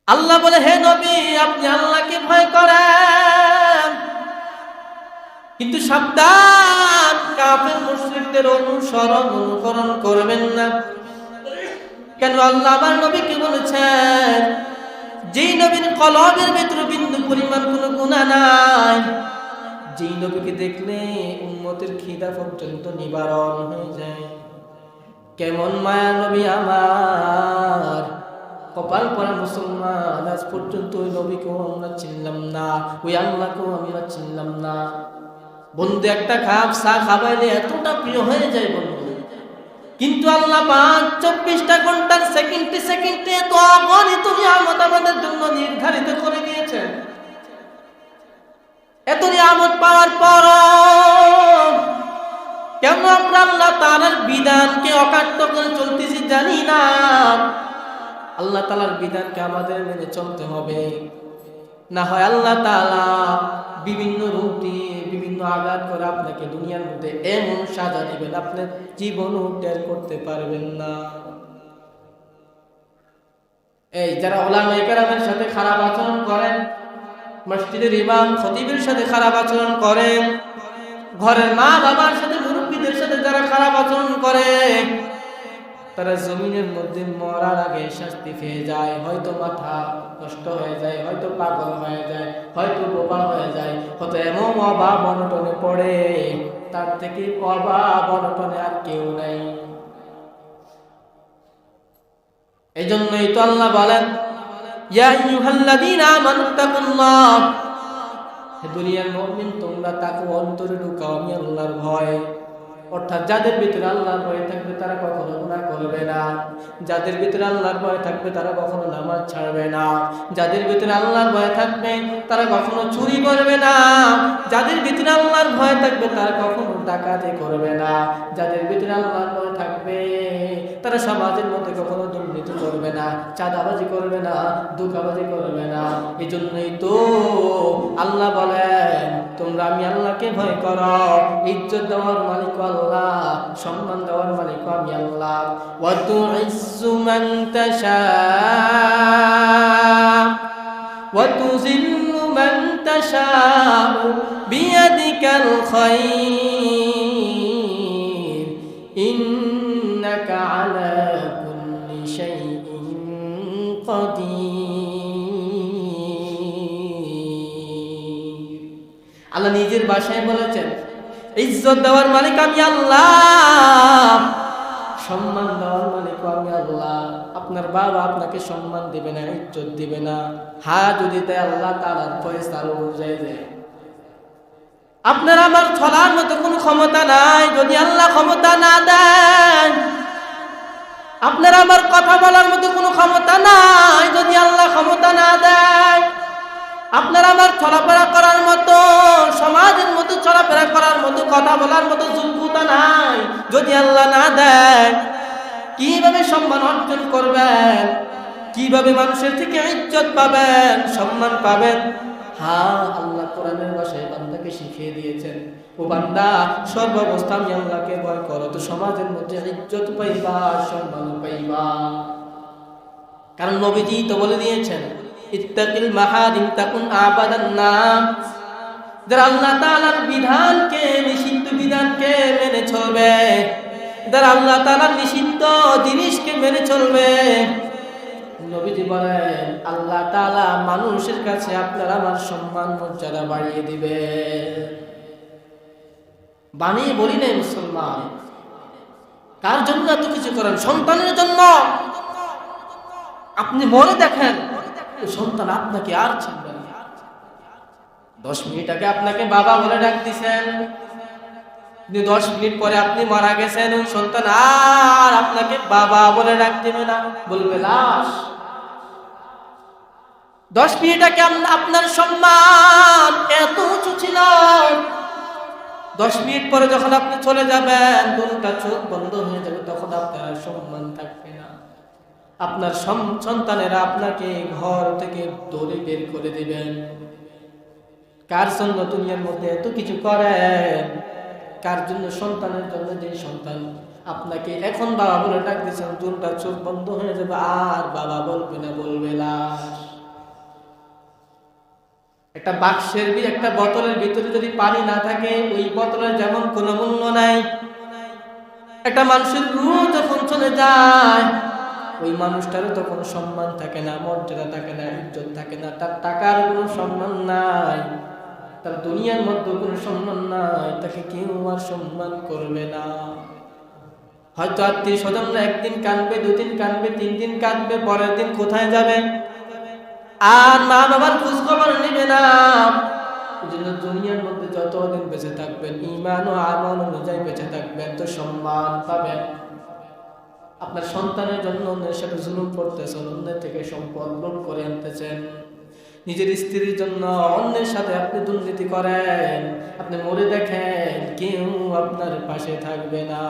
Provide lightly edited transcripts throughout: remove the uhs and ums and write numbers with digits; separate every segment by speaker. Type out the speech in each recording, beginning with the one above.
Speaker 1: আল্লাহ বলে, হে নবী, আপনি আল্লাহকে ভয় করেন, কিন্তু সাবধান, কাফের মুশরিকদের অনুকরণ করবেন না। কেন? আল্লাহ আমার নবীকে বলেছেন, যেই নবীর কলবের ভিতরে বিন্দু পরিমাণ কোনো গুনাহ নাই, যেই নবীকে দেখলে উম্মতের খিদা পর্যন্ত নিবারণ হয়ে যায়। কেমন মায়া নবী আমার, কপাল পরা মুসলমান, আজ পর্যন্ত ওই নবীকেও আমরা চিনলাম না, ওই আল্লাহকেও আমরা চিনলাম না। বন্ধু, একটা কাপ চা খাবাইলে এতটা প্রিয় হয়ে যায় বন্ধু, কিন্তু আল্লাহ পাক 24টা ঘন্টার সেকেন্ডে সেকেন্ডে তো অগণিত নিয়ামত আমাদের জন্য নির্ধারিত করে দিয়েছেন। এত নিয়ামত পাওয়ার পর কেন আমরা আল্লাহ তাআলার বিধানকে অকাট্য করে চলতেছি জানি না? আল্লাহ তাআলার বিধানকে আমাদের মেনে চলতে হবে, না হয় আল্লাহ তাআলা বিভিন্ন রূপ দিয়ে বিভিন্ন আঘাত করে আপনাকে দুনিয়ার মধ্যে এমন সাজা দিবেন আপনি জীবনও টের করতে পারবেন না। এই যারা উলামায়ে কেরামের সাথে খারাপ আচরণ করেন, মসজিদের ইমাম খতিবের সাথে খারাপ আচরণ করেন, ঘরের মা বাবার সাথে মুরব্বীদের সাথে যারা খারাপ আচরণ করে, তারা জমিনের মধ্যে মরার আগে শাস্তি পেয়ে যায়। হয়তো মাথা নষ্ট হয়ে যায়, হয়তো পাগল হয়ে যায়, হয়তো বোবা হয়ে যায়, হয়তো এমন অভাব অনটনে পড়ে, তার থেকে অভাব অনটনে আর কেউ নাই। এই জন্যই তো আল্লাহ বলেন, ইয়া আইয়ুহাল্লাযীনা আমানুত্তাকুল্লাহ, হে দুনিয়ার মুমিন, তোমরা তাকওয়া অন্তরে ঢুকাও, আমি আল্লাহর ভয়। অর্থাৎ যাদের ভিতরে আল্লাহর ভয় থাকবে তারা কখনো গুনাহ করবে না, যাদের ভিতরে আল্লাহর ভয় থাকবে তারা কখনো নামাজ ছাড়বে না, যাদের ভিতরে আল্লাহর ভয় থাকবে তারা কখনো চুরি করবে না, যাদের ভিতরে আল্লাহর ভয় থাকবে তারা কখনো ডাকাতি করবে না, যাদের ভিতরে আল্লাহর ভয় থাকবে তারা সমাজের মধ্যে কখনো দুর্নীতি করবে না, চাঁদাবাজি করবে না, ধোঁকাবাজি করবে না। এই জন্যই তো আল্লাহ বলেন, তোমরা আমি আল্লাহকে ভয় করো, ইজ্জত দেওয়ার মালিক আল্লাহ, সম্মান দেওয়ার মালিক আমি আল্লাহ। ওয়া তুইজ্জু মান তাশা ওয়া তুযিল্লু মান তাশা বিয়াদিকাল খায়র ইন্নাকা আলা কুল্লি শাইইন কাদির। আল্লাহ নিজের ভাষায় বলেছেন, ইজ্জত দেওয়ার মালিক আমি আল্লাহ, সম্মান দেওয়ার মালিক আমি আল্লাহ। আপনার বাবা আপনাকে সম্মান দিবে না, ইজ্জত দিবে না, হ্যাঁ যদি তাই আল্লাহ তাআলার ফয়সালা অনুযায়ী দেয়। আপনার আমার চলার মতো কোনো ক্ষমতা নাই যদি আল্লাহ ক্ষমতা না দেন। আপনার আমার কথা বলার মতো কোনো ক্ষমতা নাই যদি আল্লাহ ক্ষমতা না দেয়। আপনার আমার চলাফেরা করার মতো, সমাজের মতো চলাফেরা করার মতো, কথা বলার মতো যোগ্যতা নাই যদি আল্লাহ না দেয়। কিভাবে সম্মান অর্জন করবেন? কিভাবে মানুষের থেকে ইজ্জত পাবেন, সম্মান পাবেন? হ্যাঁ, আল্লাহ কোরআনের ভাষায় বান্দাকে শিখিয়ে দিয়েছেন, ও বান্দা, সর্বাবস্থা আমি আল্লাহকে ভয় করো, তো সমাজের মধ্যে ইজ্জত পাইবা, সম্মান পাইবা। কারণ নবীজি তো বলে দিয়েছেন, ইত্তাকিল মাহারিম তাকুন আবাদান নাস। যারা আল্লাহ তাআলার বিধানকে, নিষিদ্ধ বিধানকে মেনে চলবে, যারা আল্লাহ তাআলার নিষিদ্ধ জিনিসকে মেনে চলবে, নবীজি বলেন আল্লাহ তাআলা মানুষের কাছে আপনার আমার সম্মান মর্যাদা বাড়িয়ে দিবে। বানিয়ে বলি নাই মুসলমান, কার জন্য এত কিছু করেন? সন্তানের জন্য। আপনি মনে দেখেন, সন্তান আপনাকে আর চিনবে না। 10 মিনিট আগে আপনাকে বাবা বলে ডাক দিছেন, 10 মিনিট পরে আপনি মারা গেছেন, ওই সন্তান আর আপনাকে বাবা বলে ডাক দিবে না, বলবে লাশ। 10 মিনিট আগে আপনার সম্মান এত উঁচু ছিল, 10 মিনিট পরে যখন আপনি চলে যাবেন, দুটা চোখ বন্ধ হয়ে যাবে, তখন আপনার সম্মান থাকবে না। আপনার সন্তানেরা আপনাকে ঘর থেকে দৌড়ে বের করে দিবেন। কার জন্য দুনিয়ার মধ্যে এত কিছু করেন? কার জন্য? সন্তানের জন্য। যে সন্তান আপনাকে এখন বাবা বলে ডাক দিয়েছেন, দুটা চোখ বন্ধ হয়ে যাবে, আর বাবা বলবে না, বলবে লাশ। একটা বাক্সের একটা বোতলের ভিতরে যদি পানি না থাকে ওই বোতলের যেমন কোনো মূল্য নাই। একটা মানুষের রূহ যখন চলে যায় ওই মানুষটারও তখন সম্মান থাকে না, মর্যাদা থাকে না, ইজ্জত থাকে না, তার টাকার কোনো সম্মান নাই, তার দুনিয়ার মধ্যে কোনো সম্মান নাই, তাকে কেউ আর সম্মান করবে না। হয়তো আত্মীয় স্বজনরা একদিন কাঁদবে, দুদিন কাঁদবে, 3 দিন কাঁদবে, পরের দিন কোথায় যাবে আর মা বাবার খোঁজ খবর নেবে না। এই জন্য দুনিয়ার মধ্যে যতদিন বেঁচে থাকবেন ঈমান ও আমল অনুযায়ী বেঁচে থাকবেন তো সম্মান পাবেন। আপনার সন্তানের জন্য অন্যের সাথে জুলুম করতেছেন, অন্যের থেকে সম্পদ লুট করে আনতেছেন, নিজের স্ত্রীর জন্য অন্যের সাথে আপনি দুর্নীতি করেন, আপনি মরে দেখেন কেউ আপনার পাশে থাকবে না।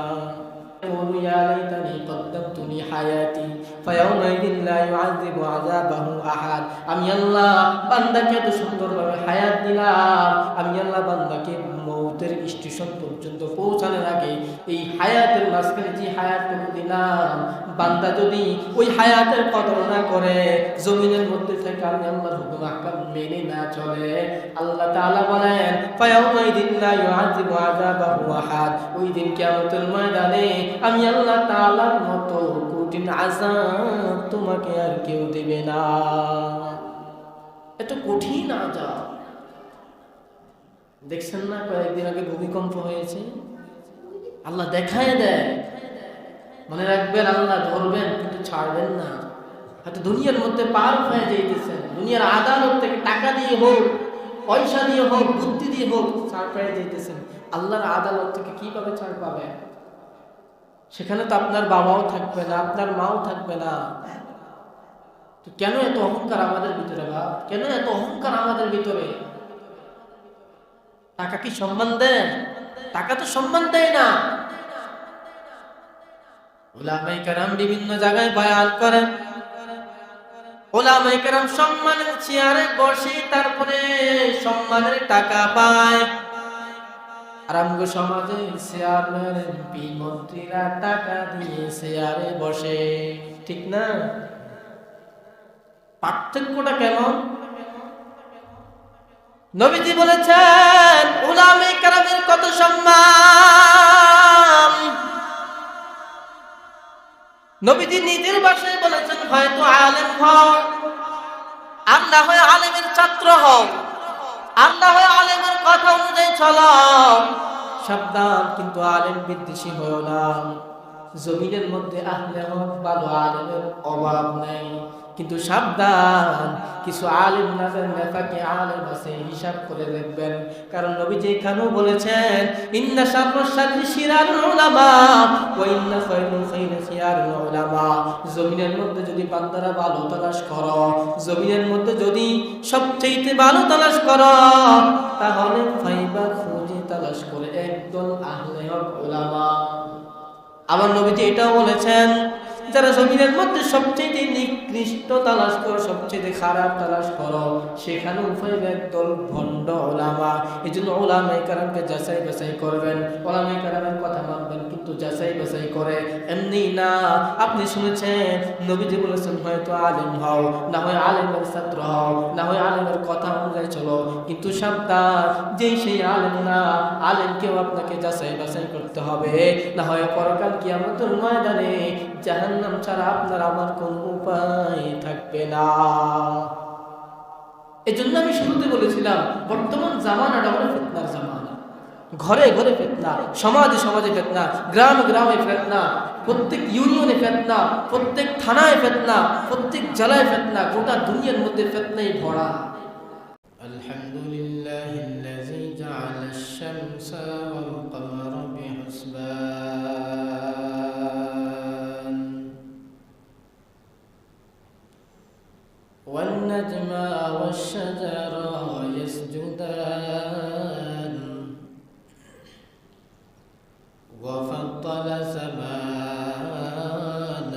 Speaker 1: يا ليتني قدمت لحياتي فيومئذ لا يعذب عذابه أحد। আমি আল্লাহ বান্দাকে এত সুন্দরভাবে হায়াত দিলাম, আমি আল্লাহ বান্দাকে মৌতের স্টেশন পর্যন্ত পৌঁছানোর আগে এই হায়াতের মাঝখানে যে হায়াতটুকু দিলাম, বান্দা যদি ওই হায়াতের কদর না করে, জমিনের মধ্যে থেকে আমি আল্লাহর হুকুম আহকাম মেনে না চলে, আল্লাহ তাআলা বলেন ফায়াউমাইদিন লা ইউআযিবু আযাবাহু আহাদ। ওই দিন কিয়ামতের ময়দানে আমি আল্লাহ তাআলার মতো কঠিন আযাব তোমাকে আর কেউ দেবে না। এত কঠিন আযাব দেখছেন না? কয়েকদিন আগে ভূমিকম্প হয়েছে, আল্লাহ দেখায় দেয়। মনে রাখবেন, আল্লাহ ধরবেন কিন্তু ছাড়বেন না। হয়তো দুনিয়ার মধ্যে পার হয়ে যাইতেছেন, দুনিয়ার আদালত থেকে টাকা দিয়ে হোক, পয়সা দিয়ে হোক, বুদ্ধি দিয়ে হোক ছাড় পেয়ে যাইতেছেন, আল্লাহর আদালত থেকে কিভাবে ছাড় পাবেন? সেখানে তো আপনার বাবাও থাকবে না, আপনার মাও থাকবে না। তো কেন এত অহংকার আমাদের ভিতরে? বাপ, কেন এত অহংকার আমাদের ভিতরে? টাকা কি সম্মান দেয়? টাকা তো সম্মান দেয় না। উলামায়ে কেরাম বিভিন্ন জায়গায় বয়ান করেন, উলামায়ে কেরাম সম্মানের চেয়ারে বসে তারপরে সম্মানের টাকা পায়। আর আমগো সমাজে চেয়ারম্যান, এমপি, মন্ত্রীরা টাকা দিয়ে চেয়ারে বসে, ঠিক না? পার্থক্যটা কেমন? নবীজি বলেছেন উলামায়ে কেরামের কত সম্মান। নবীজি নিজের ভাষায় বলেছেন, হয়তো আলেম হও, আর না হয় আলেমের ছাত্র হও, আর না হয় আলেমের কথা অনুযায়ী চলো, সাবধান কিন্তু আলেম বিদ্বেষী হও না। জমিনের মধ্যে আহলে হক ভালো আলেমের অভাব নাই, কিন্তু সাবধান কিছু আলেম নাজার নেফাকি আলেম আছে, হিসাব করে দেখবেন। কারণ নবীজি এখানেও বলেছেন ইন্না শাররাশ শাররি শিরারুল উলামা ওয়া ইন্না খায়রুল খায়রি খিয়ারুল উলামা। জমিনের মধ্যে যদি বান্দারা ভালো তালাশ করো, জমিনের মধ্যে যদি সবচেয়ে ভালো তালাশ করো, তাহলে ফাইবা খুঁজে তালাশ করে একদল আহলে হক উলামা। আবার নবীজি এটাও বলেছেন যারা জমিনের মধ্যে সবচেয়ে নিকৃষ্ট তালাশ করো, সবচেয়ে খারাপ তালাশ করো, সেখানে উপায় একদল ভণ্ড ওলামা। এই জন্য ওলামায়ে কেরামকে যাচাই বাছাই করবেন, ওলামায়ে কেরামের কথা মানবেন, কিন্তু যাচাই বাছাই করে। এমনি না, আপনি শুনেছেন নবীজি বলেছেন হয়তো আলেম হও, না হয় আলেমের ছাত্র হও, না হয় আলেমের কথা অনুযায়ী চলো, কিন্তু সাবধান যেই সেই আলেম না, আলেমকেও আপনাকে যাচাই বাছাই করতে হবে, না হয় পরকাল কিয়ামতের ময়দানে জাহান্নাম ছাড়া আপনার আমার কোনো উপায় থাকবে না। এজন্য আমি শুরুতে বলেছিলাম বর্তমান জামানাটা হলো ফিতনার জামানা। ঘরে ঘরে ফিতনা, সমাজে সমাজে ফিতনা, গ্রামে গ্রামে ফিতনা, প্রত্যেক ইউনিয়নে ফিতনা, প্রত্যেক থানায় ফিতনা, প্রত্যেক জেলায় ফিতনা, গোটা দুনিয়ার মধ্যে ফিতনায় ভরা। আলহামদুলিল্লাহিল্লাযী জাআলাশ শামসা ওয়াল কমারা বিহুসবান ওয়ান নাজমা ওয়াশ শাজারা ইয়াসজুদান ওয়া ফাদ্দালা জামানান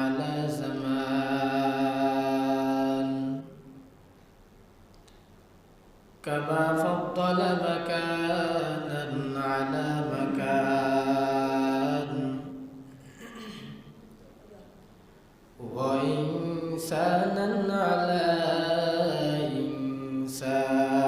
Speaker 1: আলা জামান কামা ফাদ্দালা মাকানান আলা মাকান ওয়া ইনসানান আলা ইনসান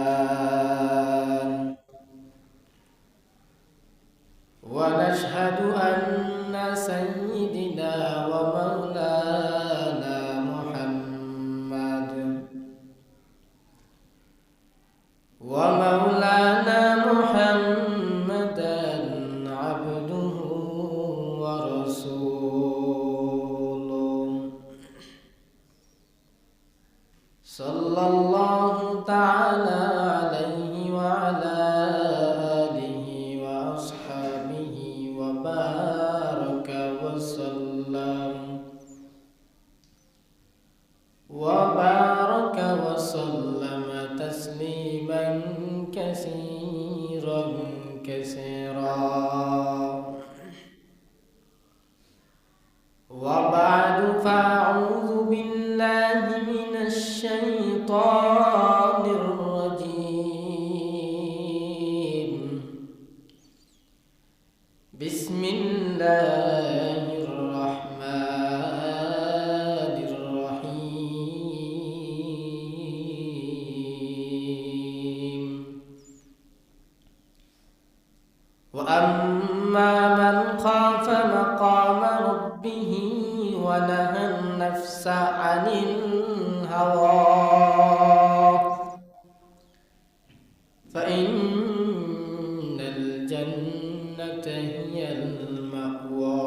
Speaker 1: সাল্লাল্লাহু তাআলা আলাইহি ওয়া আলা আলিহি ওয়া আসহাবিহি ওয়া বারাকা ওয়া সাল্লাম تسليما كثيرا كثيرا وبعد فأعوذ بالله من الشيطان الرجيم بسم الله الرحمن الرحيم وأما من خاف مقام ربه ونهى النفس عن الهوى فإن الجنة هي المأوى.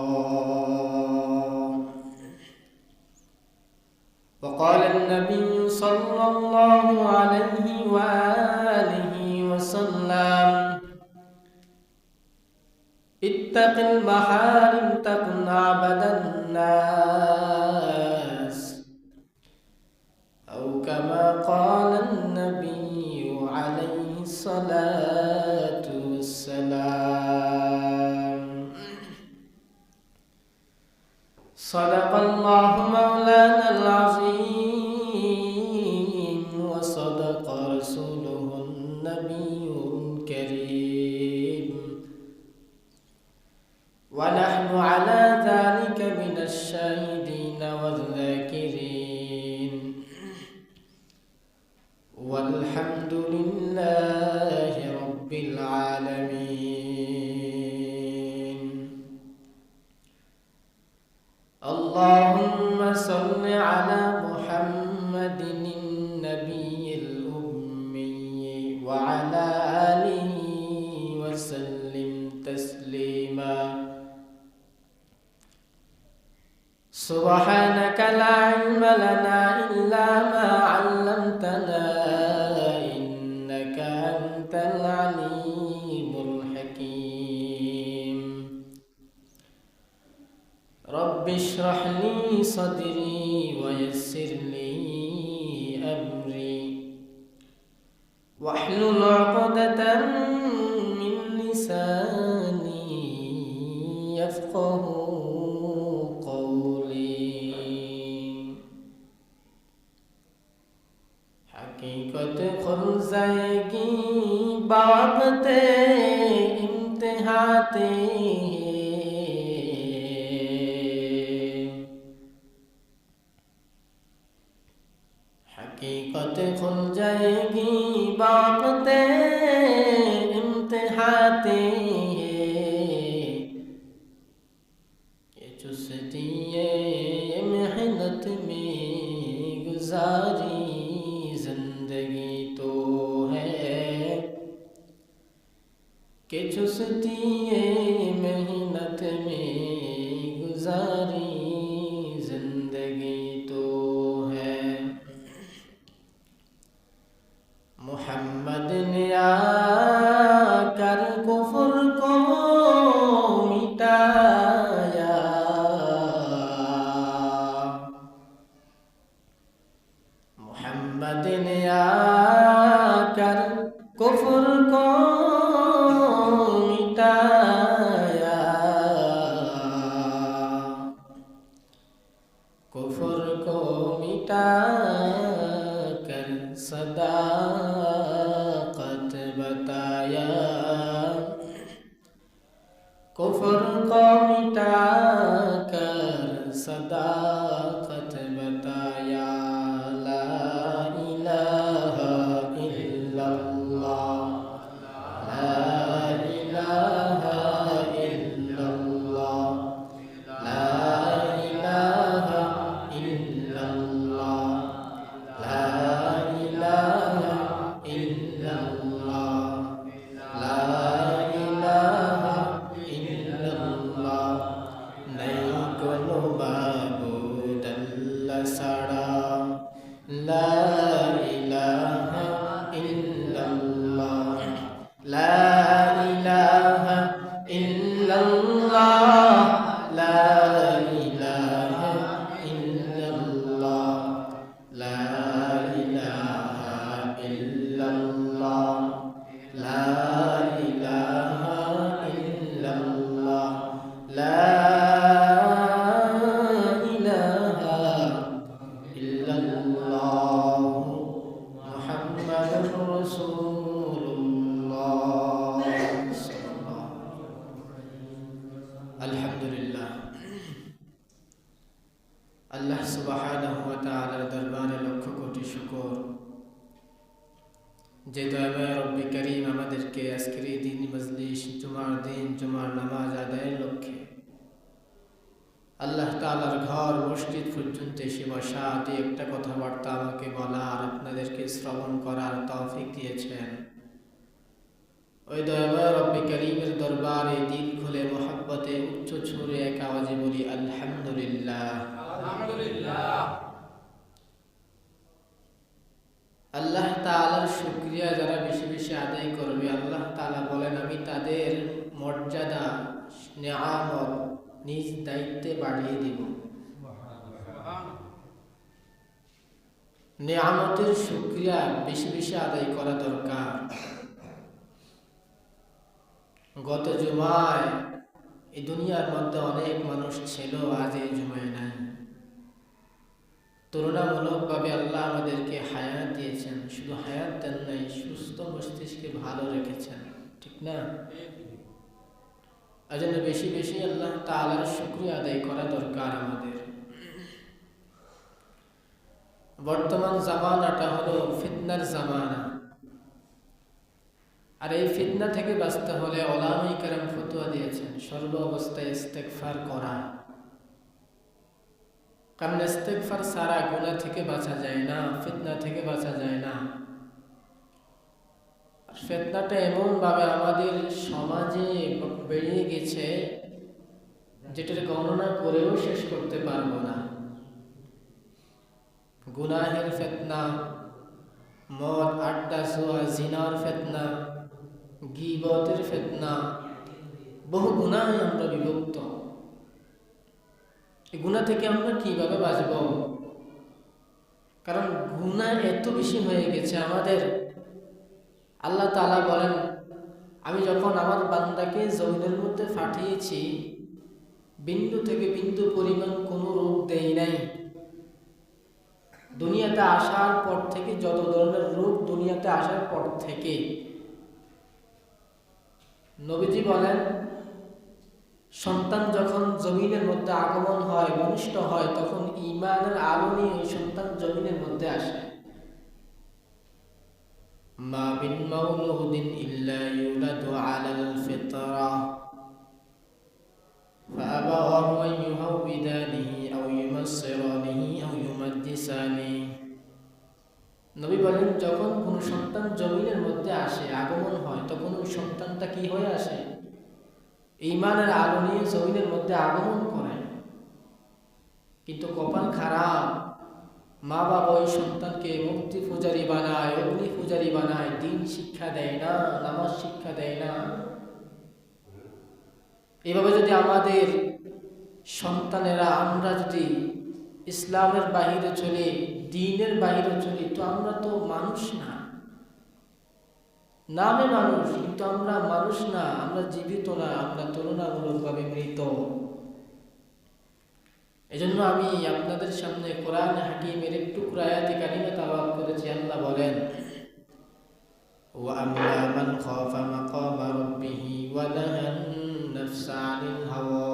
Speaker 1: وقال النبي صلى الله عليه وآله وسلم اتق المحارم تكن عبد الناس أو كما قال النبي عليه الصلاة والسلام. صدق الله مولانا العظيم وصدق رسوله النبي الكريم ونحن على ذلك من الشاهدين والذاكرين والحمد لله رب العالمين. اللهم صل على محمد النبي الأمي وعلى آله وسلم تسليما. سبحانك لا علم لنا إلا ما علمتنا إنك أنت العليم الحكيم. رب اشرح لي صدري ويسر لي أمري واحلل عقدة من لساني يفقه हकीकत खुल जाएगी बावक़्ते इम्तिहाते हकीकत खुल जाएगी बावक़्ते इम्तिहाते ये चुस्ती मेहनत में गुजारी जिंदगी तो है कि चुस्ती मेहनत में गुजारी जिंदगी तो है. मोहम्मद ने आकर कुफ्र को मिटाया मोहम्मद ने आकर कुफ्र को मिटाया कुफ्र को मिटाकर सदाकत बताया कुफ्र को मिटाकर सदाकत बताया. লা ইলাহা ইল্লাল্লাহ লা ইলাহা ইল্লাল্লাহ লা ইলাহা ইল্লাল্লাহ লা ইলাহা ইল্লাল্লাহ লা ইলাহা ইল্লাল্লাহ লা ইলাহা ইল্লাল্লাহ মুহাম্মাদুর রাসূলুল্লাহ। আলহামদুলিল্লাহ, আল্লাহ সুবহানাহু ওয়া তাআলার দরবারে লক্ষ কোটি শুকর যে দয়াময় রব্বি করিম আমাদেরকে আজকের এই দিন মজলিস জুমার দিন জুমার নামাজ আদায়ের লক্ষ্যে আল্লাহ তাআলার ঘর মসজিদ পর্যন্ত এসে বসা দিয়ে একটা কথাবার্তা আমাকে বলার আপনাদেরকে শ্রবণ করার তৌফিক দিয়েছেন। ওই দয়াময় রব্বি করিমের দরবারে দিল খুলে মোহাব্বতে উচ্চ সুরে এক আওয়াজে বলি আলহামদুলিল্লাহ। আল্লাহ তাআলার শুকরিয়া যারা বেশি বেশি আদায় করবে আল্লাহ তাআলা বলেন আমি তাদের মর্যাদা নিয়ামত নিজ দায়িত্বে বাড়িয়ে দিব। নিয়ামতের শুকরিয়া বেশি বেশি আদায় করা দরকার। গত জুমায় এই দুনিয়ার মধ্যে অনেক মানুষ ছিল, আজ এই জুমায় নাই। তুলনামূলকভাবে আল্লাহ আমাদেরকে হায়াত দিয়েছেন, শুধু হায়াত দেন নাই, সুস্থ মস্তিষ্কে ভালো রেখেছেন, ঠিক না? এজন্য বেশি বেশি আল্লাহ তাআলার শুকরিয়া আদায় করা দরকার আমাদের। বর্তমান জামানাটা হলো ফিতনার জামানা, আর এই ফিতনা থেকে বাঁচতে হলে উলামায়ে কেরাম ফতোয়া দিয়েছেন সর্ব অবস্থায় ইস্তেগফার করা। কারণ ইস্তেগফার ছাড়া গুনাহ থেকে বাঁচা যায় না, ফিতনা থেকে বাঁচা যায় না। আর ফিতনাটা এমন ভাবে আমাদের সমাজে বেড়ে গেছে যেটার গণনা করেও শেষ করতে পারবো না। গুনাহের ফিতনা, মদ আড্ডা জুয়া জিনার ফিতনা, গীবতের ফিতনা, বহু গুনাহে আমরা বিভক্ত। এই গুনাহ থেকে আমরা কিভাবে বাঁচব? কারণ গুনাহ এত বেশি হয়ে গেছে আমাদের। আল্লাহ তাআলা বলেন আমি যখন আমার বান্দাকে জমিনের মধ্যে পাঠিয়েছি বিন্দু থেকে বিন্দু পরিমাণ কোনো রোগ দেই নাই। দুনিয়াতে আসার পর থেকে যত ধরনের রোগ দুনিয়াতে আসার পর থেকে নবীজি বলেন সন্তান যখন জমিনের মধ্যে আগমন হয়, ভূমিষ্ঠ হয়, তখন ঈমানের আলো নিয়ে ওই সন্তান জমিনের মধ্যে আসে। মা বিন মাউলুদিন ইল্লা ইউলাদু আলাল ফিতরা ফাআবাওয়াহু ইউহাউবিদানিহি আও ইউমাসসিরানিহি আও ইউমাজ্জিসানিহি। নবী বলেন যখন কোন সন্তান জমিনের মধ্যে আসে, আগমন হয়, তখন ওই সন্তানটা কি হয়ে আসে? ঈমানের আলো নিয়ে জমিনের মধ্যে আগমন করে। কিন্তু কপাল খারাপ, মা বাবা ওই সন্তানকে মুক্তি পূজারী বানায়, অগ্নি পূজারী বানায়, দিন শিক্ষা দেয় না, নামাজ শিক্ষা দেয় না। এভাবে যদি আমাদের সন্তানেরা, আমরা যদি ইসলামের বাহিরে চলে, দ্বীনের বাহিরে চলি, তো আমরা তো মানুষ না। নামে মানুষ, কিন্তু আমরা মানুষ না, আমরা জীবিত না, আমরা তুলনামূলকভাবে মৃত। এজন্য আমি আপনাদের সামনে কোরআন হাকিমের একটু আয়াতে কারিমা তেলাওয়াত করেছি। আল্লাহ বলেন ওয়া আম্মা মান খাফা মাকামা রাব্বিহি ওয়া নাহান নাফসা আনিল হাওয়া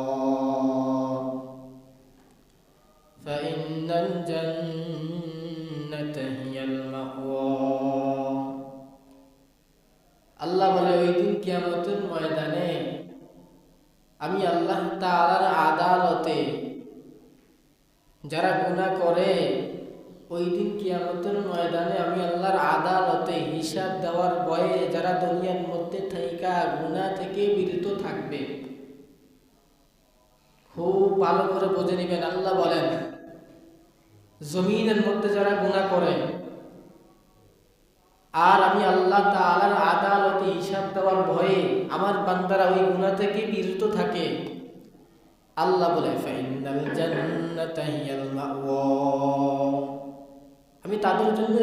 Speaker 1: ফাইন্নাল জান্নাতা হিয়াল মাওয়া। আল্লাহ বলে ওই দিন কিয়ামতের ময়দানে আমি আল্লাহ তাআলার আদালতে যারা গুনাহ করে, ওই দিন কিয়ামতের ময়দানে আমি আল্লাহর আদালতে হিসাব দেওয়ার ভয়ে যারা দুনিয়ার মধ্যে থাইকা গুনাহ থেকে বিরত থাকবে, খুব ভালো করে বুঝে নেবেন। আল্লাহ বলেন জমিনের মধ্যে যারা গুনাহ করে আর আমি আল্লাহ তাআলার আদালতে হিসাব দেওয়ার ভয়ে আমার বান্দারা ওই গুনাহ থেকে বিরত থাকে। আল্লাহ বলে ফাইনাল জান্নাতা হিয়াল মাওয়া, আমি তাদের জন্য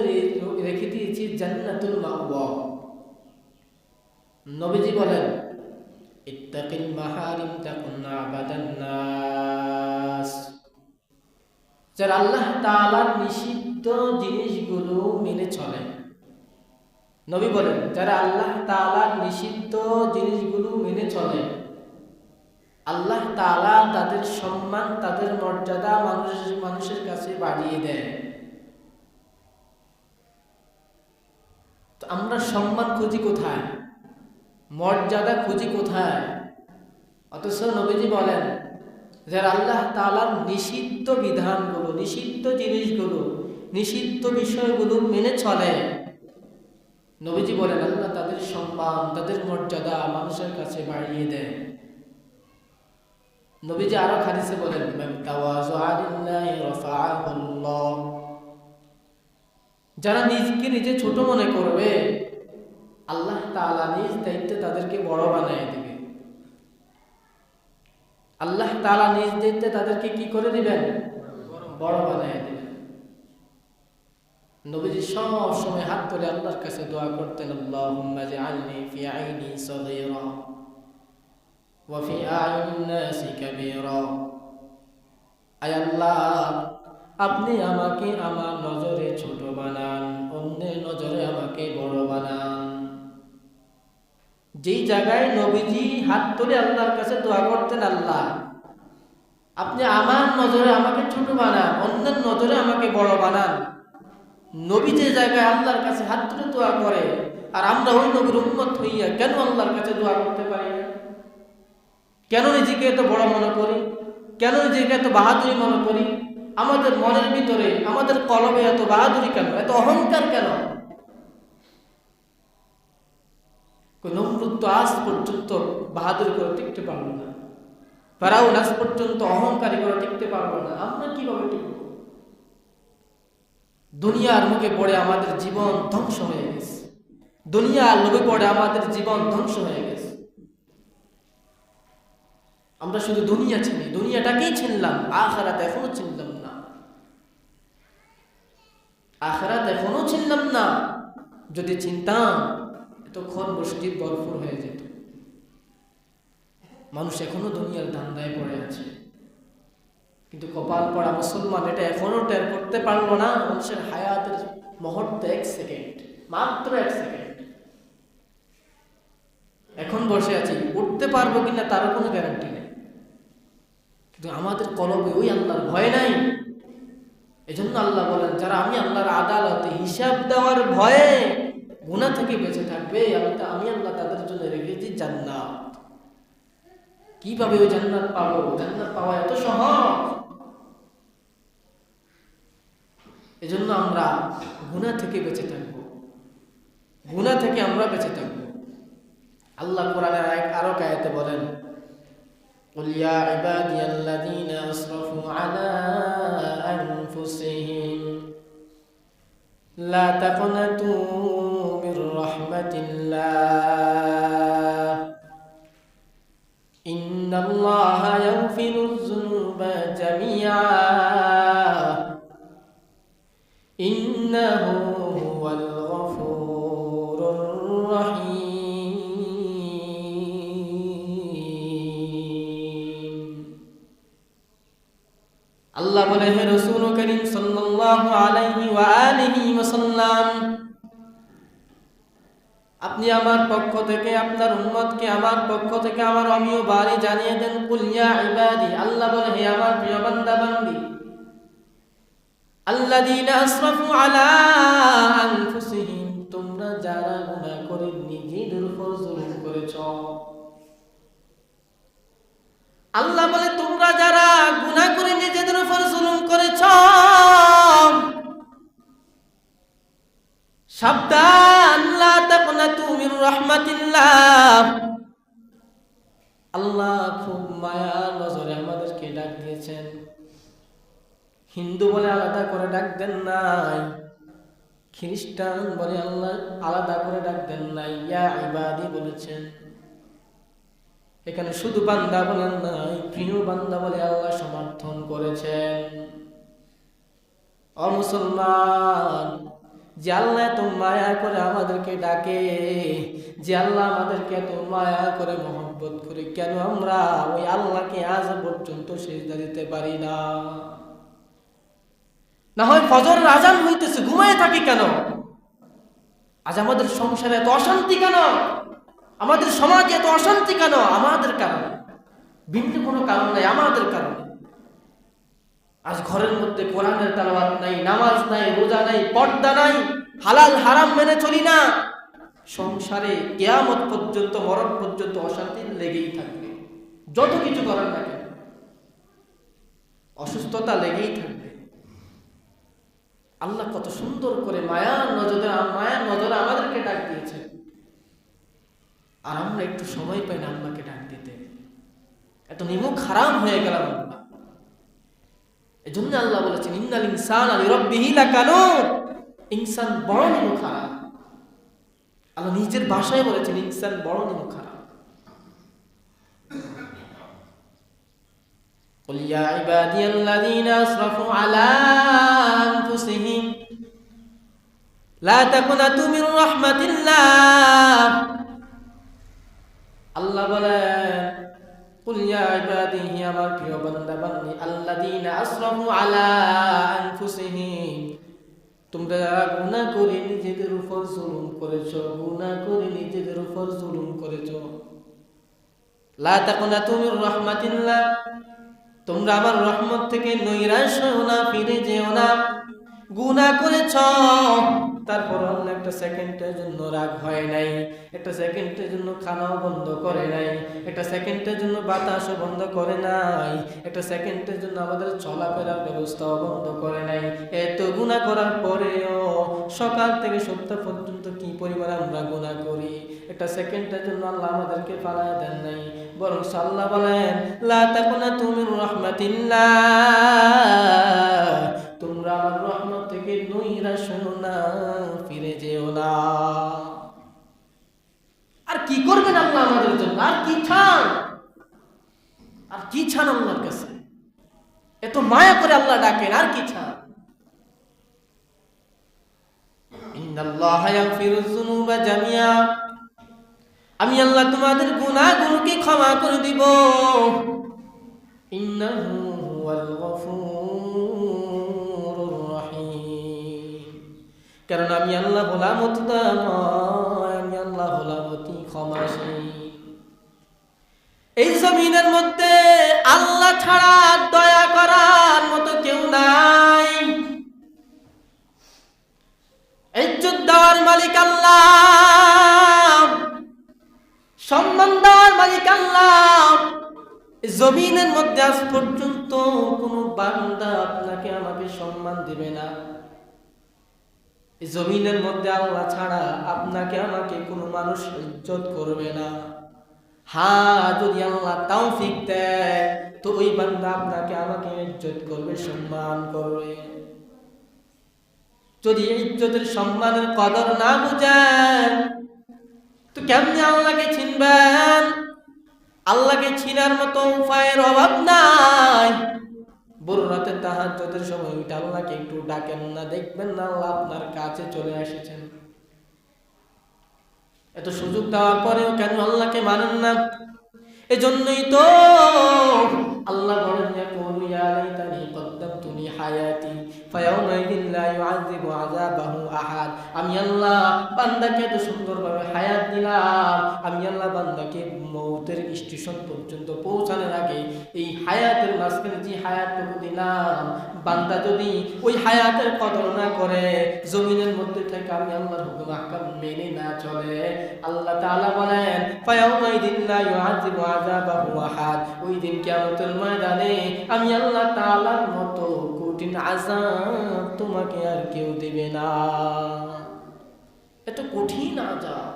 Speaker 1: রেখে দিয়েছি জান্নাতুল মাওয়া। নবীজি বলেন ইত্তাকিল মাহারিম তাকুন আবাদান নাস, যারা আল্লাহ তাআলার নিষিদ্ধ জিনিসগুলো মেনে চলে। নবী বলেন যারা আল্লাহ তাআলার নিষিদ্ধ জিনিসগুলো মেনে চলে, আল্লাহ তাআলা তাদের সম্মান, তাদের মর্যাদা মানুষের কাছে বাড়িয়ে দেয়। তো আমরা সম্মান খুঁজি কোথায়, মর্যাদা খুঁজি কোথায়? অথচ নবীজি বলেন যারা আল্লাহ তাআলার নিষিদ্ধ বিধানগুলো, নিষিদ্ধ জিনিসগুলো, নিষিদ্ধ বিষয়গুলো মেনে চলে, নবীজি বলেন আল্লাহ তাদের সম্মান, তাদের মর্যাদা মানুষের কাছে বাড়িয়ে দেয়। নবীজি আরো হাদিসে বলেন মান তাওয়াযুআ লিল্লাহি রাফাআহুল্লাহ, যারা নিজকে নিজে ছোট মনে করবে আল্লাহ তাআলা নিজ দায়িত্বে তাদেরকে বড় বানিয়ে দিবে। আল্লাহ তাআলা নিজ দায়িত্বে তাদেরকে কি করে দিবেন? বড় বানিয়ে দিবেন। নবীজি সব সময় হাত তুলে আল্লাহর কাছে দোয়া করতেন আল্লাহুম্মা জাআলনি ফি আইনি সাগীরা ওয়া ফি আ'ইনিন নাসি কাবীরা, আয় আল্লাহ আপনি আমাকে আমার নজরে ছোট বানান, অন্যের নজরে আমাকে বড় বানান। যেই জায়গায় নবীজি হাত তুলে আল্লাহর কাছে দোয়া করতেন আল্লাহ আপনি আমার নজরে আমাকে ছোট বানান, অন্যের নজরে আমাকে বড় বানান, নবী যে জায়গায় আল্লাহর কাছে হাত তুলে দোয়া করে, আর আমরা ওই নবীর উম্মত হইয়া কেন আল্লাহর কাছে দোয়া করতে পারি না? কেন নিজেকে এত বড় মনে করি? কেন নিজেকে এত বাহাদুরি মনে করি? আমাদের মনের ভিতরে, আমাদের কলবে এত বাহাদুরি কেন, এত অহংকার কেন? নমরুদ তো আজ পর্যন্ত বাহাদুরি করে টিকতে পারলো না, ফেরাউন আজ পর্যন্ত অহংকারী করে টিকতে পারলো না, আমরা কিভাবে টিকব? দুনিয়ার মুখে পড়ে আমাদের জীবন ধ্বংস হয়ে গেছে, দুনিয়ার লোভে পড়ে আমাদের জীবন ধ্বংস হয়ে গেছে। আমরা শুধু দুনিয়া চিনি, দুনিয়াটাকেই চিনলাম, আখিরাত এখনো চিনলাম না, আখিরাত এখনো চিনলাম না। যদি চিনতাম এতক্ষণ মসজিদ ভরপুর হয়ে যেত। মানুষ এখনো দুনিয়ার ধান্দায় পড়ে আছে, কিন্তু কপাল পড়া মুসলমান এটা এখনো টের করতে পারলো না। মানুষের হায়াতের মুহূর্ত 1 সেকেন্ড, মাত্র 1 সেকেন্ড। এখন বসে আছি, উঠতে পারবো কিনা তারও কোনো গ্যারান্টি নেই, কিন্তু আমাদের কলবে ওই আল্লাহর ভয় নাই। এজন্য আল্লাহ বলেন যারা আমি আল্লাহর আদালতে হিসাব দেওয়ার ভয়ে গুনাহ থেকে বেঁচে থাকবে, আমি আল্লাহ তাদের জন্য রেখেছি জান্নাত। কিভাবে ওই জান্নাত পাবো? জান্নাত পাওয়া এত সহজ। এজন্য আমরা গুনাহ থেকে বেঁচে থাকবো, গুনাহ থেকে আমরা বেঁচে থাকবো। আল্লাহ কোরআনের আরো আয়াতে বলেন قل يا عبادي الذين أسرفوا على أنفسهم لا تقنطوا من رحمة الله إن الله يغفر الذنوب جميعا إنه هو الغفور الرحيم। আল্লাহ বলে হে রাসূল করিম সাল্লাল্লাহু আলাইহি ওয়া আলিহি ওয়াসাল্লাম, আপনি আমার পক্ষ থেকে আপনার উম্মতকে আমার পক্ষ থেকে আমার অমিয় বাণী জানিয়ে দেন। কুল ইয়া ইবাদি, আল্লাহ বলে হে আমার প্রিয় বান্দা বান্দি, আল্লাযীনা আসরাফু আলা আনফুসিহিম, তোমরা যারা গুনাহ করে নিজেদের উপর জুলুম করেছো। আল্লাহ বলে তোমরা যারা গুনাহ করে নিজেদের উপর জুলুম করেছো, সাবধান, লা তাকনাতু মির রাহমাতিল্লাহ। আল্লাহ খুব মায়া নজরে আমাদেরকে ডাক দিয়েছেন। হিন্দু বলে আলাদা করে ডাক দেন নাই, খ্রিস্টান বলে আল্লাহ আলাদা করে ডাক দেন নাই, ইয়া ইবাদি বলেছেন। এখানে শুধু বান্দা বলেন নাই, প্রিয় বান্দা বলে আল্লাহ সমর্থন করেছেন। ও মুসলমান, যে আল্লাহ এত মায়া করে আমাদেরকে ডাকে, যে আল্লাহ আমাদেরকে এত মায়া করে মহব্বত করে, কেন আমরা ওই আল্লাহকে আজ পর্যন্ত সিজদা দিতে পারি না? না হয় ফজরের আজান হইতেছে, ঘুমায় থাকি কেন? আজ আমাদের সংসারে এত অশান্তি কেন? আমাদের সমাজে এত অশান্তি কেন? আমাদের কারণে, ভিন্ন কোনো কারণ নাই, আমাদের কারণে। আজ ঘরের মধ্যে কোরআনের তেলাওয়াত নাই, নামাজ নাই, রোজা নাই, পর্দা নাই, হালাল হারাম মেনে চলি না। সংসারে কিয়ামত পর্যন্ত, মরণ পর্যন্ত অশান্তি লেগেই থাকবে, যত কিছু করার না কেন, অসুস্থতা লেগেই থাকবে। আল্লাহ কত সুন্দর করে মায়ার নজরে আমাদেরকে ডাক দিয়েছে, আর আমরা একটু সময় পাই না আল্লাহকে ডাক দিতে। এত নিমুখ হারাম হয়ে গেলাম আমরা। এজন্য আল্লাহ বলেছেন, ইন্নাল ইনসানা লিরাব্বিহি লাকানুত, ইনসান বড় নিমুখ হারাম। আল্লাহ নিজের ভাষায় বলেছেন ইনসান বড় নিমুখ হারাম। قل يا عبادي الذين أسرفوا على أنفسهم لا تقنطوا من رحمة الله। আল্লাহ বলেন, কুল ইয়া ইবাদি, হে আমার প্রিয় বান্দা বান্দি, আল্লাযীনা আসরাফু আলা আনফুসিহিম, তোমরা গুনাহ করে নিজেদের উপর জুলুম করেছো, গুনাহ করে নিজেদের উপর জুলুম করেছো। লা তাকুনাতু মির রাহমাতিল্লাহ, তোমরা আমার রহমত থেকে নৈরাশ হও না, ফিরে যেও না। গুনাহ করেছো, তারপর আল্লাহ একটা সেকেন্ডের জন্য রাগ হয় নাই, একটা সেকেন্ডের জন্য খানাও বন্ধ করে নাই, একটা সেকেন্ডের জন্য বাতাসও বন্ধ করে নাই, একটা সেকেন্ডের জন্য আমাদের চলাফেরার ব্যবস্থাও বন্ধ করে নাই। এত গুনাহ করার পরেও সকাল থেকে সন্ধ্যা পর্যন্ত কি পরিমাণ আমরা গুনাহ করি, একটা সেকেন্ডের জন্য আল্লাহ আমাদেরকে ফালায় দেন নাই। বরং আল্লাহ বলেন, লা তাকুনাতু মির রাহমাতিল্লাহ, তোমরা আমার রহমত থেকে নৈরাশ হও না, ফিরে যেও না। আর কি করবেন আল্লাহ আমাদের জন্য? আর কি চান? আর কি চান আল্লাহর কাছে? এত মায়া করে আল্লাহ ডাকেন, আর কি চান? ইন্নাল্লাহা ইয়াগফিরুয যুনুবা জামিআ, আমি আল্লাহ তোমাদের গুনাহগুলোকে ক্ষমা করে দিব। ইন্নাহু হুয়াল গফুরুর রহিম, কারণ আমি আল্লাহ হলাম অতি দয়াময়, আমি আল্লাহ হলাম অতি ক্ষমাশীল। এই জমিনের মধ্যে আল্লাহ ছাড়া দয়া করার মতো কেউ নাই। ইজ্জত দেওয়ার মালিক আল্লাহ, সম্মান দেওয়ার মালিক আল্লাহ। জমিনের মধ্যে আজ পর্যন্ত কোন বান্দা আপনাকে আমাকে সম্মান দিবে না। জমিনের মধ্যে আল্লাহ ছাড়া আপনাকে আমাকে কোনো মানুষ ইজ্জত করবে না। হ্যাঁ, যদি আল্লাহ তৌফিক দেয় তো ওই বান্দা আপনাকে আমাকে ইজ্জত করবে, সম্মান করবে। যদি ইজ্জতের সম্মানের কদর না বুঝেন তো কেমনে আল্লাহকে চিনবেন? আল্লাহকে চিনার মতো উপায়ের অভাব নাই। বড় রাতে তাহাজ্জুদের সময় উঠে আল্লাহকে একটু ডাকেন না, দেখবেন না আল্লাহ আপনার কাছে চলে এসেছেন। এত সুযোগ দেওয়ার পরেও কেন আল্লাহকে মানেন না? এজন্যই তো আল্লাহ বলেন, ইয়াকুলু ইয়া লাইতানি কদ্দামতু লি হায়াতি ফায়াউমাইদিন লা ইউআযযিবু আযাবাহু আহাদ। আমি আল্লাহ বান্দাকে এত সুন্দরভাবে হায়াত দিলাম, আমি আল্লাহ বান্দাকে মৌতের স্টেশন পর্যন্ত পৌঁছানোর আগে এই হায়াতের মাঝখানে যে হায়াতটুকু দিলাম, বান্দা যদি ওই হায়াতের কদর না করে, জমিনের মধ্যে থেকে আমি আল্লাহর হুকুম আহকাম মেনে না চলে, আল্লাহ তাআলা বলেন ফায়াউমাইদিন লা ইউআযযিবু আযাবাহু আহাদ। ওই দিন কিয়ামতের ময়দানে আমি আল্লাহ তাআলার মতো কঠিন আযাব তোমাকে আর কেউ দেবে না। এত কঠিন আযাব।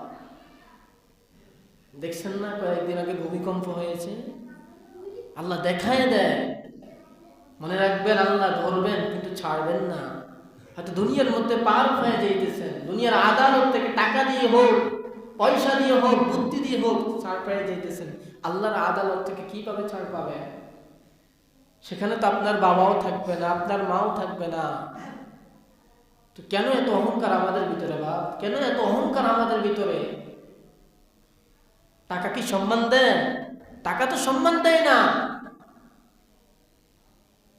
Speaker 1: দেখছেন না, কয়েকদিন আগে ভূমিকম্প হয়েছে, আল্লাহ দেখায় দেয়। মনে রাখবেন, আল্লাহ ধরবেন কিন্তু ছাড়বেন না। হয়তো দুনিয়ার মধ্যে পার হয়ে যাইতেছেন, দুনিয়ার আদালত থেকে টাকা দিয়ে হোক, পয়সা দিয়ে হোক, বুদ্ধি দিয়ে হোক ছাড় পেয়ে যাইতেছেন। আল্লাহর আদালত থেকে কিভাবে ছাড় পাবে? সেখানে তো আপনার বাবাও থাকবে না, আপনার মাও থাকবে না। তো কেন এত অহংকার আমাদের ভিতরে বাপ? কেন এত অহংকার আমাদের ভিতরে? টাকা কি সম্মান দেয়? টাকা তো সম্মান দেয় না।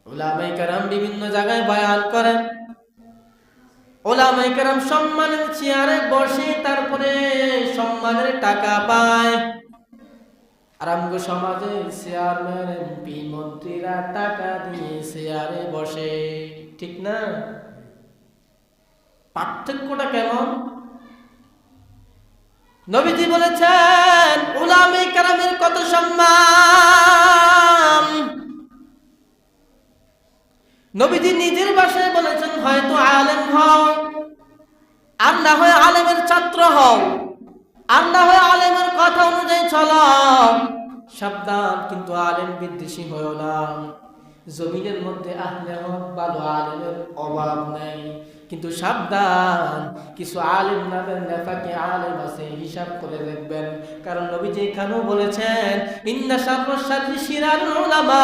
Speaker 1: উলামায়ে কেরাম বিভিন্ন জায়গায় বয়ান করেন, উলামায়ে কেরাম সম্মানের চেয়ারে বসে তারপরে সম্মানের টাকা পায়। আর আমগো সমাজে চেয়ারম্যান, এমপি, মন্ত্রীরা টাকা দিয়ে চেয়ারে বসে, ঠিক না? পার্থক্যটা কেমন? নবীজি বলেছেন উলামায়ে কেরামের কত সম্মান। নবীজি নিজের ভাষায় বলেছেন, হয়তো আলেম হও, আর না হয় আলেমের ছাত্র হও, আর না হয় আলেমের কথা অনুযায়ী চলো, সাবধান কিন্তু আলেম বিদ্বেষী হয়ো না। জমিনের মধ্যে আহলে হক ভালো আলেমের অভাব নাই, কিন্তু সাবধান কিছু আলেম নামের নেফাকি আলেম আছে, হিসাব করে দেখবেন। কারণ নবীজি এখানেও বলেছেন ইন্না শাররাশ শাররি শিরারুল উলামা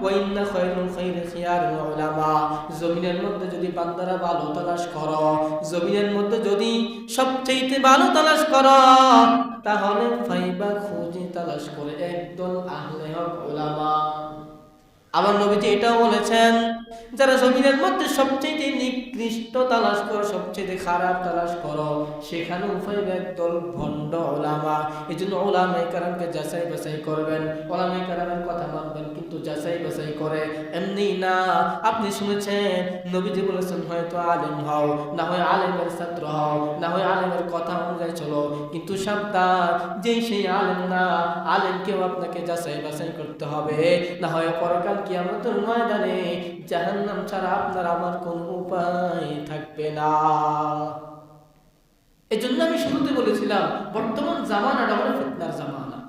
Speaker 1: ওয়া ইন্না খায়রুল খায়রি খিয়ারুল উলামা। জমিনের মধ্যে যদি বান্দারা ভালো তালাশ করো, জমিনের মধ্যে যদি সবচেয়ে ভালো তালাশ করো, তাহলে ফাইবা খুঁজে তালাশ করে একদল আহলে হক উলামা। আবার নবীজি এটাও বলেছেন যারা জমিনের মধ্যে সবচেয়ে নিকৃষ্ট তালাশ করো, সবচেয়ে খারাপ তালাশ করো, সেখানে উপাইবে একদল ভণ্ড উলামা। এই জন্য উলামায়ে কেরামকে যাচাই বাছাই করবেন, উলামায়ে কেরামের কথা মানবেন, কিন্তু যাচাই বাছাই করে। এমনি না আপনি শুনেছেন নবীজি বলেছেন হয়তো আলেম হও, না হয় আলেমের ছাত্র হও, না হয় আলেমের কথা অনুযায়ী চলো, কিন্তু সাবধান যেই সেই আলেম না, আলেমকেও আপনাকে যাচাই বাছাই করতে হবে, না হয় পরকাল কিয়ামতের ময়দানে জাহান্নাম ছাড়া আপনার আমার কোনো উপায় থাকবে না। এজন্য আমি শুরুতে বলেছিলাম বর্তমান জামানাটা হলো ফিতনার জামানা।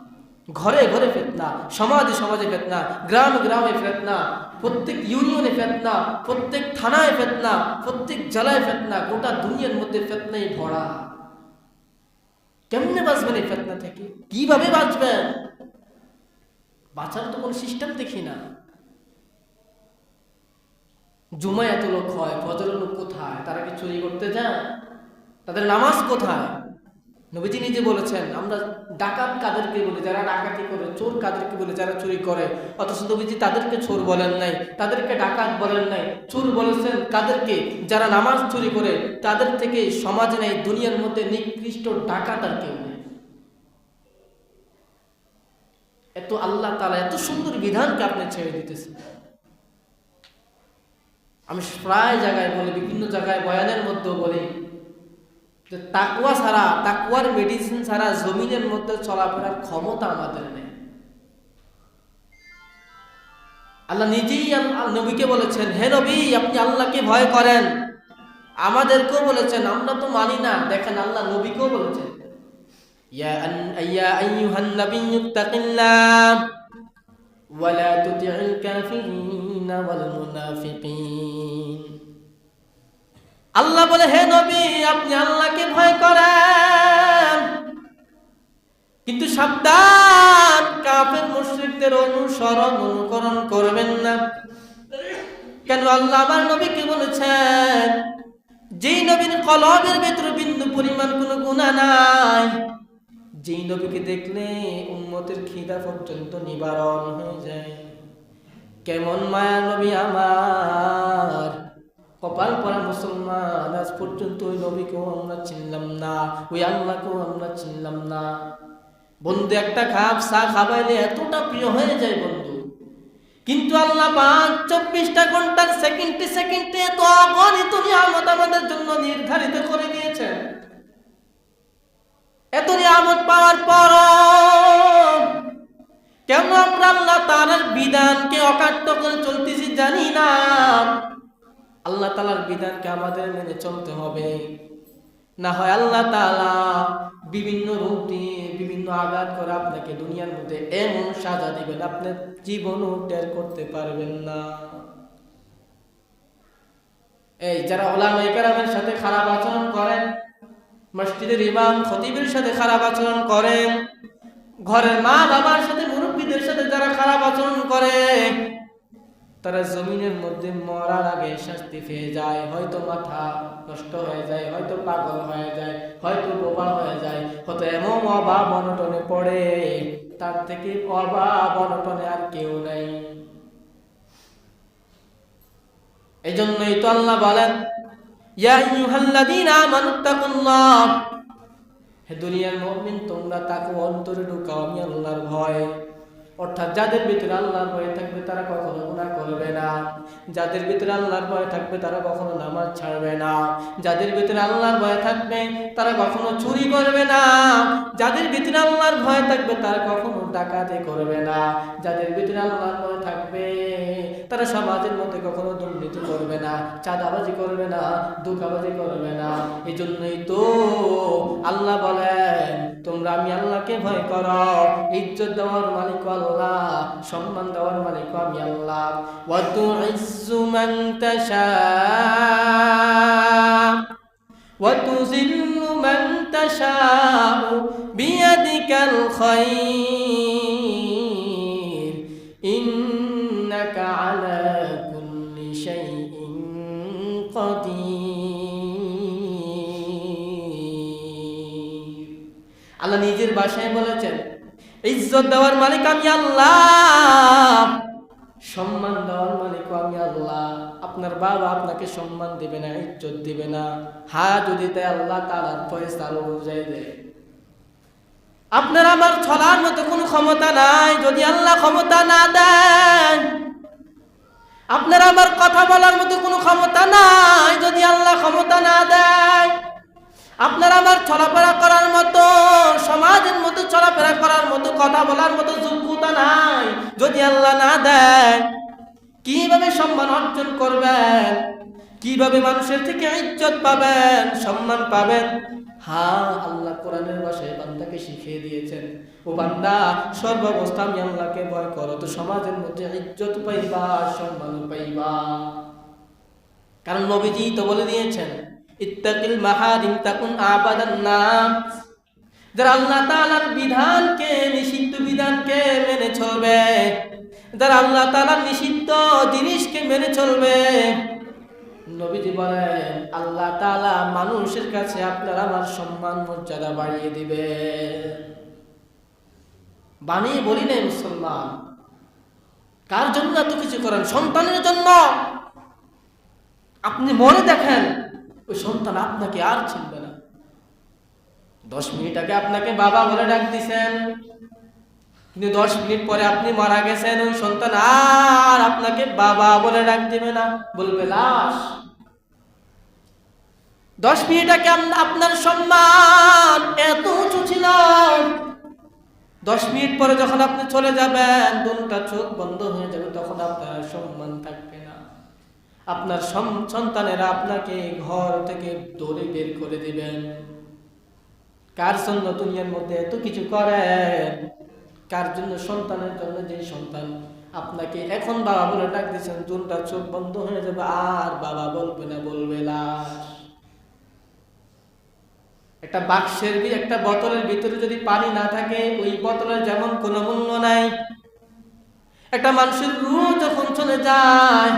Speaker 1: ঘরে ঘরে ফিতনা, সমাজে সমাজে ফিতনা, গ্রামে গ্রামে ফিতনা, প্রত্যেক ইউনিয়নে ফিতনা, প্রত্যেক থানায় ফিতনা, প্রত্যেক জেলায় ফিতনা, গোটা দুনিয়ার মধ্যে ফিতনায় ভরা। কেমনে বাঁচবেন এই ফিতনা থেকে? কিভাবে বাঁচবেন? বাঁচার তো কোনো সিস্টেম দেখি না। জুমায় এত লোক হয়, ফজরের লোক কোথায়? তারা কি চুরি করতে যায়? তাদের নামাজ কোথায়? নবীজি নিজে বলেছেন আমরা ডাকাত কাদেরকে বলি? যারা ডাকাতি করে। চোর কাদেরকে বলে? যারা চুরি করে। অথচ নবীজি তাদেরকে চোর বলেন নাই, তাদেরকে ডাকাত বলেন নাই। চোর বলেছেন কাদেরকে? যারা নামাজ চুরি করে। তাদের থেকে সমাজে নেই, দুনিয়ার মধ্যে নিকৃষ্ট ডাকাত আর কেউ নেই। এত আল্লাহ তাআলা এত সুন্দর বিধানকে আপনি ছেড়ে দিতেছেন। আমি প্রায় জায়গায় বলি, বিভিন্ন জায়গায় বয়ানের মধ্যেও বলি যে তাকওয়া ছাড়া, তাকওয়ার মেডিসিন ছাড়া জমিনের মধ্যে চলাফেরার ক্ষমতা আমাদের নেই। আল্লাহ নিজেই নবীকে বলেছেন, হে নবী আপনি আল্লাহকে ভয় করেন। আমাদেরকেও বলেছেন, আমরা তো মানি না। দেখেন আল্লাহ নবীকেও বলেছেন ইয়া আইয়ুহান নাবিয়্যু তাকিল্লাহ ওয়া লা তুতি'ল কাফিরিন ওয়াল মুনাফিকিন। আল্লাহ বলে হে নবী আপনি আল্লাহকে ভয় করেন, কিন্তু সাবধান কাফের মুশরিকদের অনুসরণ অনুকরণ করবেন না। কেন? আল্লাহ আমার নবীকে বলেছেন যেই নবীর কলবের ভেতরে বিন্দু পরিমাণ কোনো গুনাহ নাই, যেই নবীকে দেখলে উম্মতের খিদা পর্যন্ত নিবারণ হয়ে যায়। কেমন মায়া নবী আমার, কপাল পরা মুসলমান, আজ পর্যন্ত ওই নবীকেও আমরা চিনলাম না, ওই আল্লাহকেও আমরা চিনলাম না। বন্ধু একটা কাপ চা খাবাইলে এতটা প্রিয় হয়ে যায় বন্ধু, কিন্তু আল্লাহ পাক 24টা ঘন্টার সেকেন্ডে সেকেন্ডে এত অগণিত নিয়ামত আমাদের জন্য নির্ধারিত করে দিয়েছেন। এত নিয়ামত পাওয়ার পর কেন আমরা আল্লাহ তাআলার বিধানকে অকাট্য করে চলতেছি জানি না। আল্লাহ তাআলার বিধানকে আমাদের মেনে চলতে হবে, না হয় আল্লাহ তাআলা বিভিন্ন রূপ দিয়ে বিভিন্ন আঘাত করে আপনাকে দুনিয়ার মধ্যে এমন সাজা দিবেন আপনি জীবনও টের করতে পারবেন না। এই যারা উলামায়ে কেরামের সাথে খারাপ আচরণ করেন, মসজিদের ইমাম খতিবের সাথে খারাপ আচরণ করেন, ঘরের মা বাবার সাথে মুরব্বীদের সাথে যারা খারাপ আচরণ করে, তারা জমিনের মধ্যে মরার আগে শাস্তি পেয়ে যায়। হয়তো মাথা নষ্ট হয়ে যায়, হয়তো পাগল হয়ে যায়, হয়তো বোবা হয়ে যায়, হয়তো এমন অভাব অনটনে পড়ে, তার থেকে অভাব অনটনে আর কেউ নাই। এজন্যই তো আল্লাহ বলেন, ইয়া আইয়ুহাল্লাযীনা আমানুত্তাকুল্লাহ, হে দুনিয়ার মুমিন তোমরা তাকওয়া অন্তরে ঢুকাও আমি আল্লাহর ভয়। অর্থাৎ যাদের ভিতরে আল্লাহর ভয় থাকবে তারা কখনো গুনাহ করবে না, যাদের ভিতরে আল্লাহর ভয় থাকবে তারা কখনো নামাজ ছাড়বে না, যাদের ভিতরে আল্লাহর ভয় থাকবে তারা কখনো চুরি করবে না, যাদের ভিতরে আল্লাহর ভয় থাকবে তারা কখনো ডাকাতি করবে না, যাদের ভিতরে আল্লাহর ভয় থাকবে তারা সমাজের মধ্যে কখনো দুর্নীতি করবে না, চাঁদাবাজি করবে না, ধোঁকাবাজি করবে না। এই জন্যই তো আল্লাহ বলেন তোমরা আমি আল্লাহকে ভয় করো। ইজ্জত দেওয়ার মালিক আল্লাহ, সম্মান দেওয়ার মালিক আমি আল্লাহ। ওয়া তুইজ্জু মান তাশা ওয়া তুযিল্লু মান তাশা বিয়াদিকাল খায়র ইন্নাকা আলা কুল্লি শাইইন কাদির। আল্লাহ নিজের ভাষায় বলেছেন ইজ্জত দেওয়ার মালিক আমি আল্লাহ, সম্মান দেওয়ার মালিক আমি আল্লাহ। আপনার বাবা আপনাকে সম্মান দিবে না, ইজ্জত দিবে না, হ্যাঁ যদি তাই আল্লাহ তাআলার ফয়সালা অনুযায়ী দেয়। আপনার আমার চলার মতো কোনো ক্ষমতা নাই যদি আল্লাহ ক্ষমতা না দেন। আপনার আমার কথা বলার মতো কোনো ক্ষমতা নাই যদি আল্লাহ ক্ষমতা না দেয়। আপনার আমার চলাফেরা করার মতো, সমাজের মতো চলাফেরা করার মতো, কথা বলার মতো যোগ্যতা নাই যদি আল্লাহ না দেয়। কিভাবে সম্মান অর্জন করবেন, কিভাবে মানুষের থেকে ইজ্জত পাবেন, সম্মান পাবেন? হ্যাঁ, আল্লাহ কোরআনের ভাষায় বান্দাকে শিখিয়ে দিয়েছেন, ও বান্দা সর্বাবস্থা আমি আল্লাহকে ভয় করো, তো সমাজের মধ্যে ইজ্জত পাইবা, সম্মান পাইবা। কারণ নবীজি তো বলে দিয়েছেন ইত্তাকিল মাহারিম তাকুন আবাদান নাস। যারা আল্লাহ তাআলার বিধানকে, নিষিদ্ধ বিধানকে মেনে চলবে, যারা আল্লাহ তাআলার নিষিদ্ধ জিনিসকে মেনে চলবে, নবীজি বলেন আল্লাহ তাআলা মানুষের কাছে আপনার আমার সম্মান মর্যাদা বাড়িয়ে দিবে। বানিয়ে বলি নাই মুসলমান, কার জন্য এত কিছু করেন? সন্তানের জন্য। আপনি মনে দেখেন ওই সন্তান আপনাকে আর চিনবে না। 10 মিনিট আগে আপনাকে বাবা বলে ডাক দিছেন, কিন্তু 10 মিনিট পরে আপনি মারা গেছেন, ওই সন্তান আর আপনাকে বাবা বলে ডাক দিবে না, বলবে লাশ। 10 মিনিট আগে আপনার সম্মান এত উঁচু ছিল, 10 মিনিট পরে যখন আপনি চলে যাবেন, দুটা চোখ বন্ধ হয়ে যাবে, তখন আপনার সম্মান থাকবে না। আপনার সন্তানেরা আপনাকে ঘর থেকে দৌড়ে বের করে দিবেন। কার জন্য দুনিয়ার মধ্যে এত কিছু করেন? কার জন্য? সন্তানের জন্য। যে সন্তান আপনাকে এখন বাবা বলে ডাক দিচ্ছেন, দুটা চোখ বন্ধ হয়ে যাবে, আর বাবা বলবে না, বলবে লাশ। একটা বাক্সের, একটা বোতলের ভিতরে যদি পানি না থাকে, ওই বোতলের যেমন কোনো মূল্য নাই। একটা মানুষের রূহ যখন চলে যায়,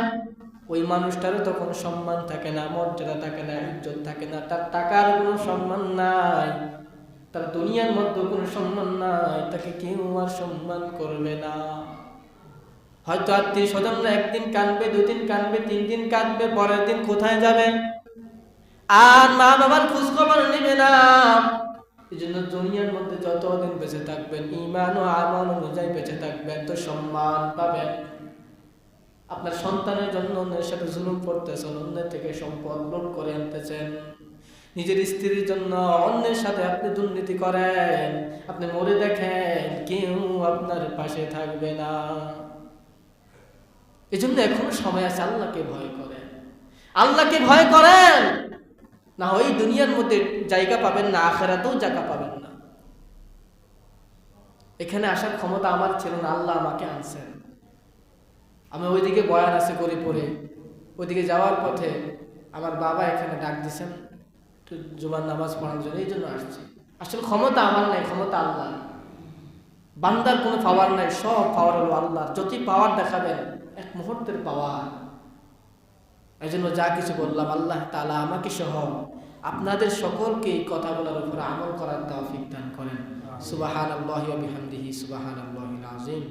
Speaker 1: ওই মানুষটারও তখন সম্মান থাকে না, মর্যাদা থাকে না, ইজ্জত থাকে না, তার টাকার কোনো সম্মান নাই, তার দুনিয়ার মধ্যে কোনো সম্মান নাই, তাকে কেউ আর সম্মান করবে না। হয়তো আত্মীয় স্বজনরা একদিন কাঁদবে, 2 দিন কাঁদবে, 3 দিন কাঁদবে, পরের দিন কোথায় যাবে? আর মা বাবার খোঁজ খবর নেবে না। এই জন্য দুনিয়ার মধ্যে যতদিন বেঁচে থাকবেন, ঈমান ও আমল অনুযায়ী বেঁচে থাকবেন, তো সম্মান পাবেন। আপনার সন্তানের জন্য অন্যের সাথে জুলুম করতেছেন, অন্যের থেকে সম্পদ লুট করে আনতেছেন, নিজের স্ত্রীর জন্য অন্যের সাথে আপনি দুর্নীতি করেন, আপনি মরে দেখেন কেউ আপনার পাশে থাকবে না। এই জন্য এখনো সময় আছে, আল্লাহকে ভয় করেন, আল্লাহকে ভয় করেন, না ওই দুনিয়ার মধ্যে জায়গা পাবেন না, আখিরাতেও জায়গা পাবেন না। এখানে আসার ক্ষমতা আমার ছিল না, আল্লাহ আমাকে আনছেন। আমি ওইদিকে বয়ান আছে করে পড়ে, ওইদিকে যাওয়ার পথে আমার বাবা এখানে ডাক দিছেন একটু জুমার নামাজ পড়ার জন্য, এই জন্য আসছি। আসলে ক্ষমতা আমার নাই, ক্ষমতা আল্লাহ। বান্দার কোনো পাওয়ার নাই, সব পাওয়ার হলো আল্লাহ। যতই পাওয়ার দেখাবেন এক মুহূর্তের পাওয়ার। এই জন্য যা কিছু বললাম, আল্লাহ তাআলা আমাকে সহ আপনাদের সকলকে এই কথাগুলোর উপর আমল করার তৌফিক দান করেন। সুবহানাল্লাহি ওয়া বিহামদিহি, সুবহানাল্লাহিল আযীম।